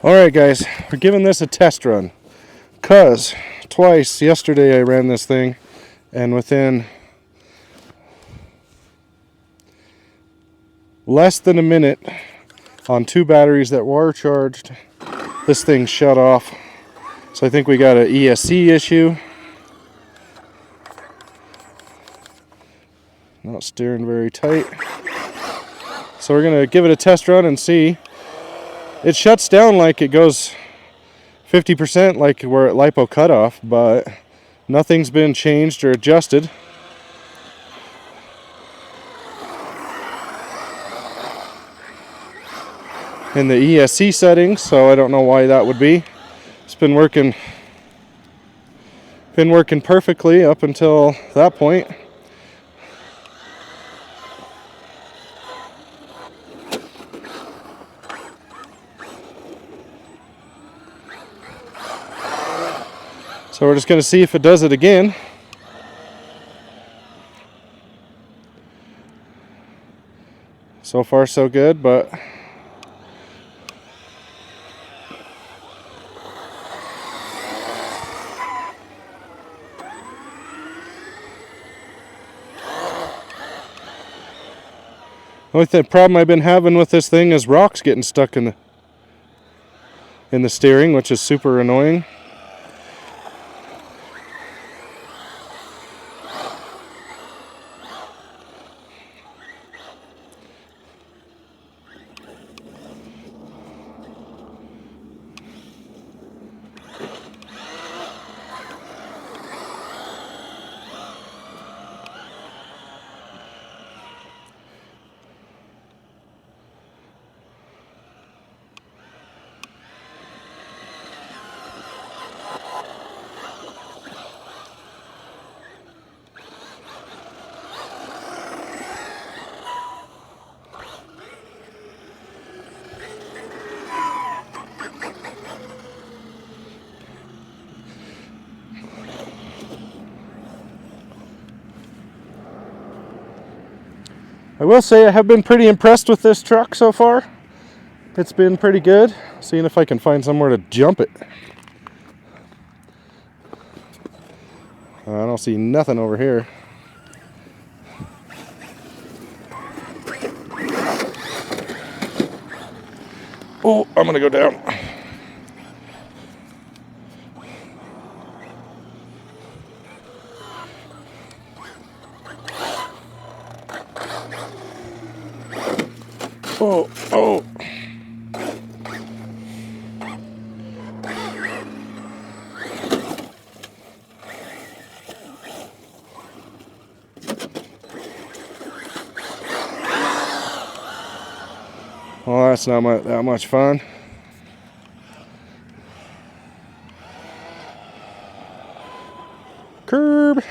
Alright guys, we're giving this a test run. Cause twice yesterday I ran this thing and within less than a minute on 2 batteries that were charged, this thing shut off. So I think we got an ESC issue. Not steering very tight. So we're gonna give it a test run and see. It shuts down like it goes 50% like we're at LiPo cutoff, but nothing's been changed or adjusted. In the ESC settings, so I don't know why that would be. It's been working perfectly up until that point. So we're just going to see if it does it again. So far so good, but the problem I've been having with this thing is rocks getting stuck in the steering, which is super annoying. I will say I have been pretty impressed with this truck so far. It's been pretty good. Seeing if I can find somewhere to jump it. I don't see nothing over here. Oh, I'm gonna go down. Oh, oh. Well, that's not that much fun. Curb.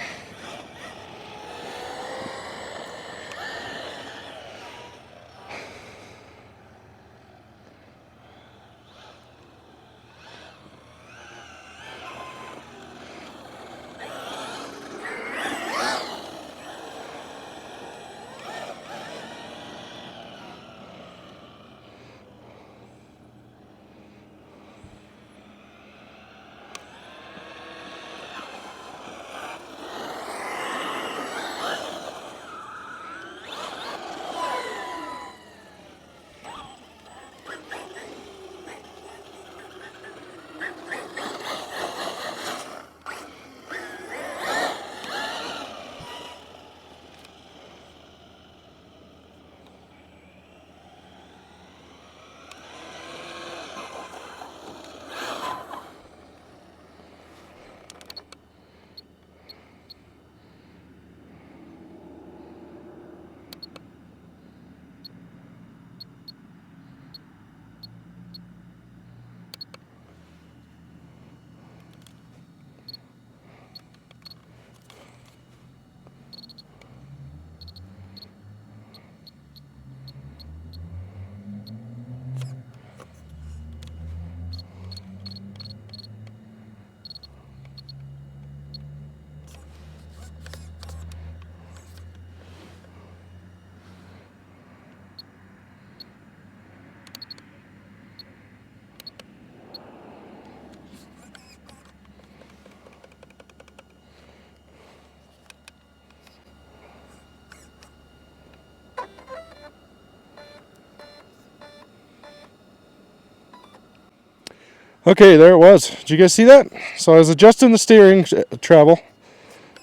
Okay, there it was. Did you guys see that? So I was adjusting the steering travel,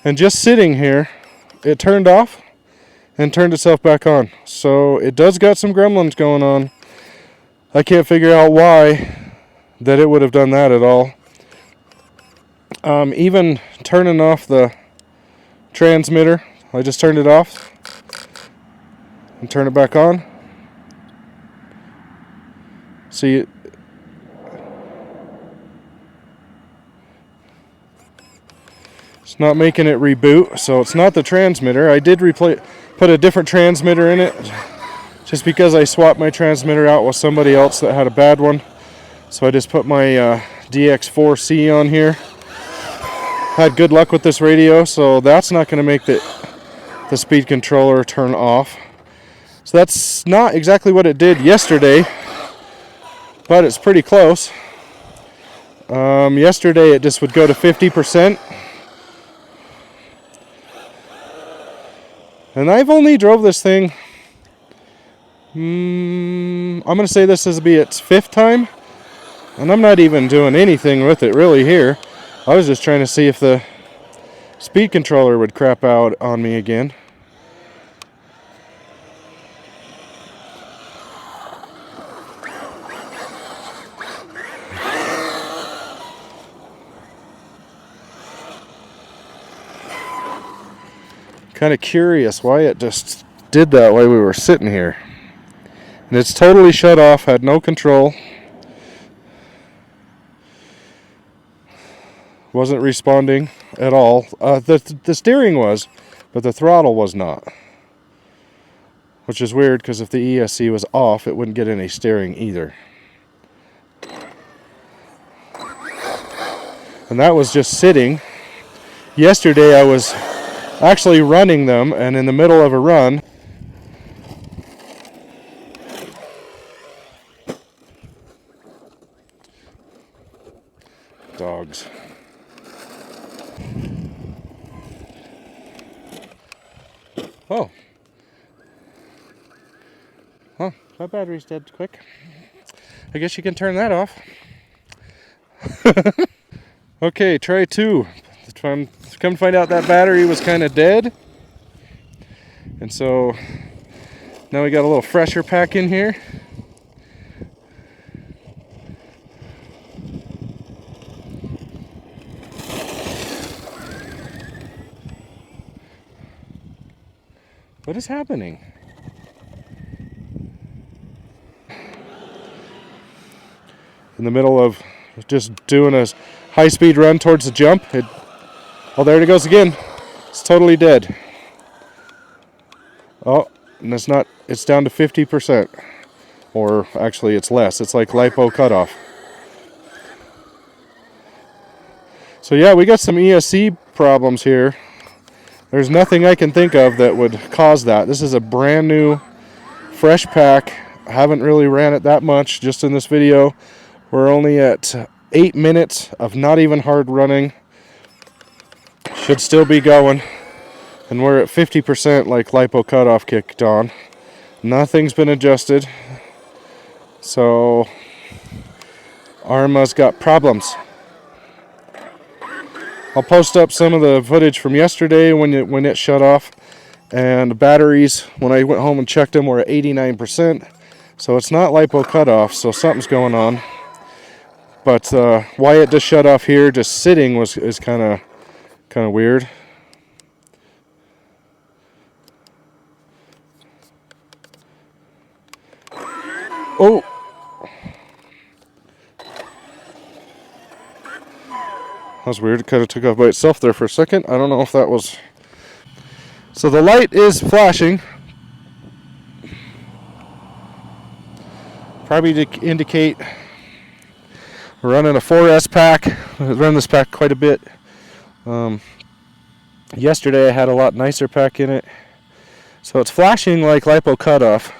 and just sitting here, it turned off and turned itself back on. So it does got some gremlins going on. I can't figure out why that it would have done that at all. Even turning off the transmitter, I just turned it off and turn it back on. See, it's not making it reboot, so it's not the transmitter. I did put a different transmitter in it, just because I swapped my transmitter out with somebody else that had a bad one. So I just put my DX4C on here. Had good luck with this radio, so that's not going to make the speed controller turn off. So that's not exactly what it did yesterday, but it's pretty close. Yesterday it just would go to 50%. And I've only drove this thing, I'm going to say this will be its 5th time. And I'm not even doing anything with it really here. I was just trying to see if the speed controller would crap out on me again. Kind of curious why it just did that while we were sitting here. And it's totally shut off, had no control. Wasn't responding at all. The steering was, but the throttle was not. Which is weird, because if the ESC was off, it wouldn't get any steering either. And that was just sitting. Yesterday I was actually running them, and in the middle of a run, dogs. Oh. Huh, that battery's dead quick. I guess you can turn that off. Okay, try 2. Come to find out that battery was kind of dead. And so now we got a little fresher pack in here. What is happening? In the middle of just doing a high-speed run towards the jump, oh, there it goes again. It's totally dead. Oh, and it's down to 50%. Or actually it's less. It's like LiPo cutoff. So yeah, we got some ESC problems here. There's nothing I can think of that would cause that. This is a brand new, fresh pack. I haven't really ran it that much just in this video. We're only at 8 minutes of not even hard running. Should still be going. And we're at 50% like LiPo cutoff kicked on. Nothing's been adjusted. So Arrma's got problems. I'll post up some of the footage from yesterday when it shut off, and the batteries, when I went home and checked them, were at 89%. So it's not LiPo cutoff, so something's going on. But why it just shut off here, just sitting, is kind of weird. Oh. That was weird. It kind of took off by itself there for a second. I don't know if that was... So the light is flashing. Probably to indicate we're running a 4S pack. I run this pack quite a bit. Yesterday I had a lot nicer pack in it. So it's flashing like LiPo cutoff.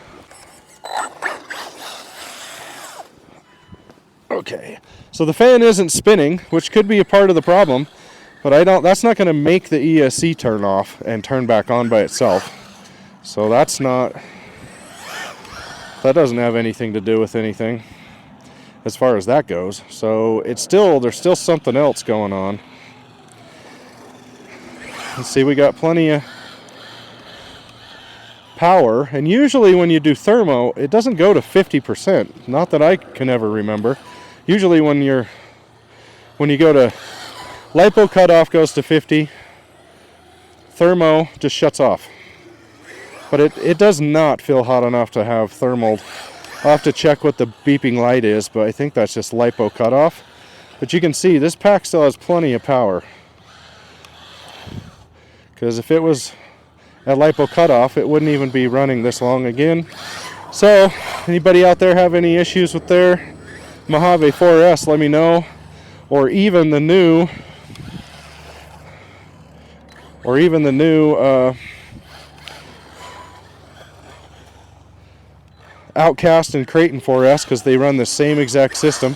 Okay. So the fan isn't spinning, which could be a part of the problem, but that's not going to make the ESC turn off and turn back on by itself. So that doesn't have anything to do with anything. as far as that goes. So there's still something else going on. Let's see, we got plenty of power, and usually when you do thermo, it doesn't go to 50%. Not that I can ever remember. Usually when you go to lipo cutoff goes to 50, thermo just shuts off. But it does not feel hot enough to have thermal. I'll have to check what the beeping light is, but I think that's just lipo cutoff. But you can see this pack still has plenty of power. Because if it was at lipo cutoff, it wouldn't even be running this long again. So, anybody out there have any issues with their Mojave 4S, let me know. Or even the new Outcast and Creighton 4S, because they run the same exact system.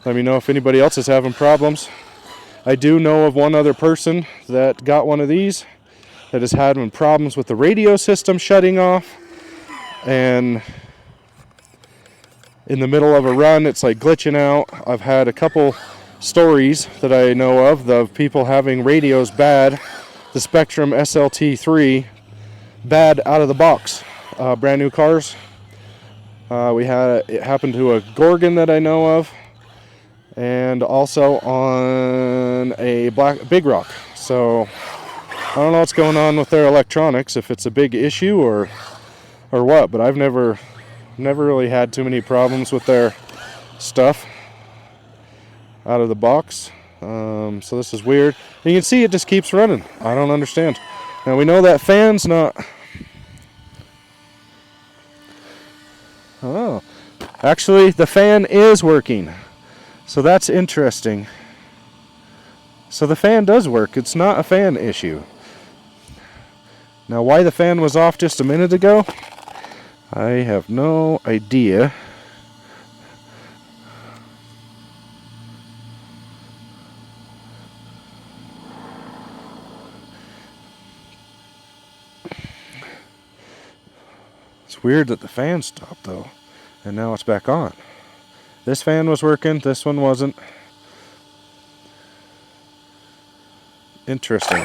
Let me know if anybody else is having problems. I do know of one other person that got one of these that has had problems with the radio system shutting off, and in the middle of a run it's like glitching out. I've had a couple stories that I know of people having radios bad, the Spektrum SLT3 bad out of the box, brand new cars. It happened to a Gorgon that I know of, and also on a Big Rock. So I don't know what's going on with their electronics, if it's a big issue or what, but I've never really had too many problems with their stuff out of the box. So this is weird. And you can see it just keeps running. I don't understand. Now we know that fan's not... Oh, actually the fan is working. So that's interesting. So the fan does work. It's not a fan issue. Now why the fan was off just a minute ago, I have no idea. It's weird that the fan stopped though, and now it's back on. This fan was working, this one wasn't. Interesting.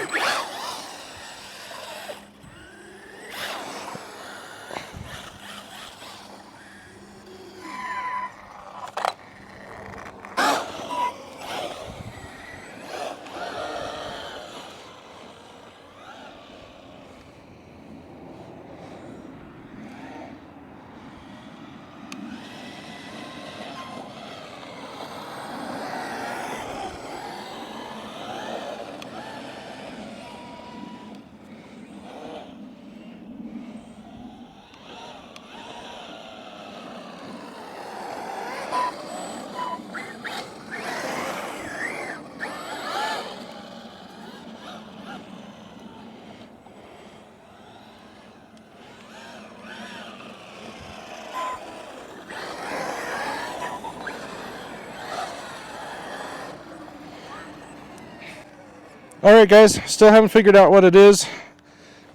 Alright guys, still haven't figured out what it is.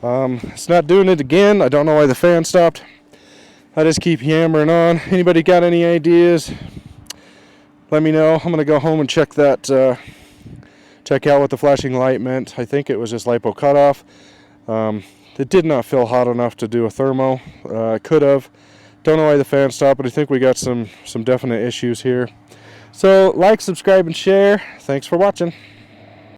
It's not doing it again. I don't know why the fan stopped. I just keep hammering on. Anybody got any ideas? Let me know. I'm going to go home and check out what the flashing light meant. I think it was just lipo cutoff. It did not feel hot enough to do a thermo. Could have. Don't know why the fan stopped, but I think we got some definite issues here. So like, subscribe, and share. Thanks for watching.